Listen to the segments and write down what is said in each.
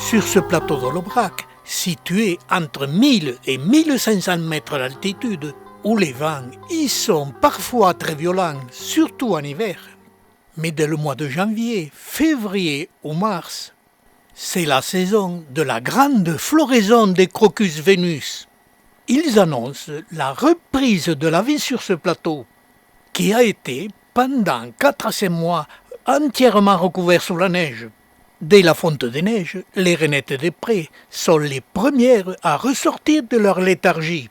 Sur ce plateau d'Holobrac, situé entre 1000 et 1500 mètres d'altitude, où les vents y sont parfois très violents, surtout en hiver. Mais dès le mois de janvier, février ou mars, c'est la saison de la grande floraison des Crocus Venus. Ils annoncent la reprise de la vie sur ce plateau, qui a été, pendant 4 à 5 mois, entièrement recouvert sous la neige. Dès la fonte des neiges, les rainettes des prés sont les premières à ressortir de leur léthargie.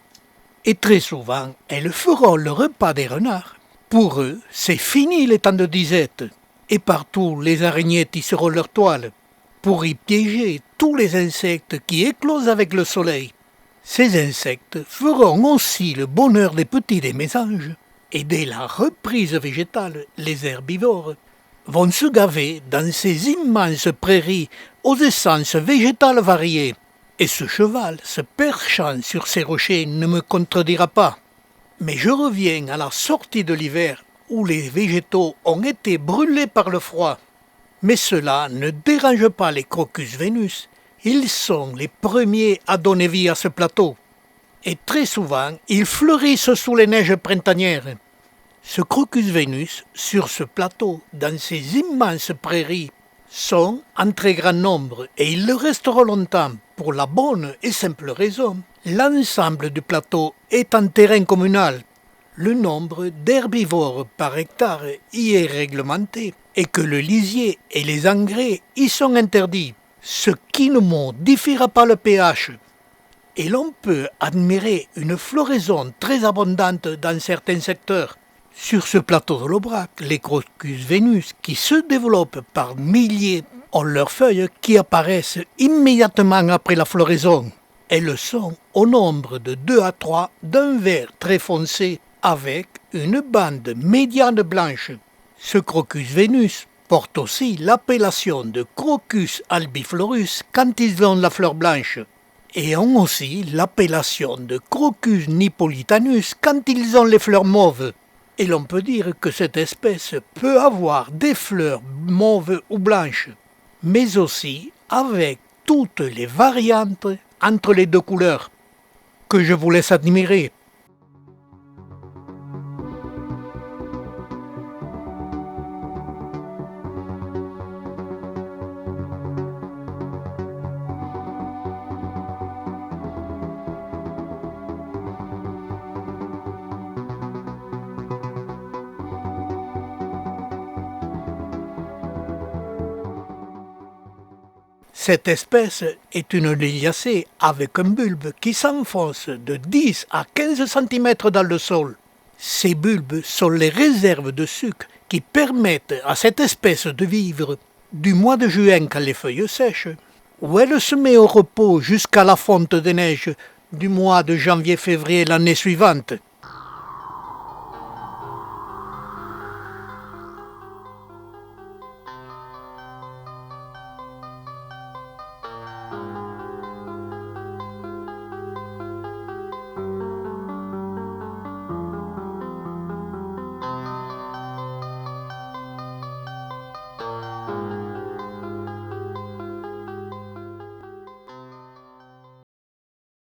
Et très souvent, elles feront le repas des renards. Pour eux, c'est fini les temps de disette. Et partout, les araignées tisseront leur toile pour y piéger tous les insectes qui éclosent avec le soleil. Ces insectes feront aussi le bonheur des petits des mésanges. Et dès la reprise végétale, les herbivores vont se gaver dans ces immenses prairies aux essences végétales variées. Et ce cheval, se perchant sur ces rochers, ne me contredira pas. Mais je reviens à la sortie de l'hiver où les végétaux ont été brûlés par le froid. Mais cela ne dérange pas les Crocus Venus. Ils sont les premiers à donner vie à ce plateau. Et très souvent, ils fleurissent sous les neiges printanières. Ce Crocus Venus, sur ce plateau, dans ces immenses prairies, sont en très grand nombre et ils le resteront longtemps pour la bonne et simple raison. L'ensemble du plateau est en terrain communal. Le nombre d'herbivores par hectare y est réglementé et que le lisier et les engrais y sont interdits, ce qui ne modifiera pas le pH. Et l'on peut admirer une floraison très abondante dans certains secteurs. Sur ce plateau d'Holobrac, les Crocus Venus, qui se développent par milliers, ont leurs feuilles qui apparaissent immédiatement après la floraison. Elles sont au nombre de 2 à 3 d'un vert très foncé avec une bande médiane blanche. Ce Crocus Venus porte aussi l'appellation de Crocus albiflorus quand ils ont la fleur blanche et ont aussi l'appellation de Crocus nipolitanus quand ils ont les fleurs mauves. Et l'on peut dire que cette espèce peut avoir des fleurs mauves ou blanches, mais aussi avec toutes les variantes entre les deux couleurs, que je vous laisse admirer. Cette espèce est une liliacée avec un bulbe qui s'enfonce de 10 à 15 cm dans le sol. Ces bulbes sont les réserves de sucre qui permettent à cette espèce de vivre du mois de juin quand les feuilles sèchent, où elle se met au repos jusqu'à la fonte des neiges du mois de janvier-février l'année suivante.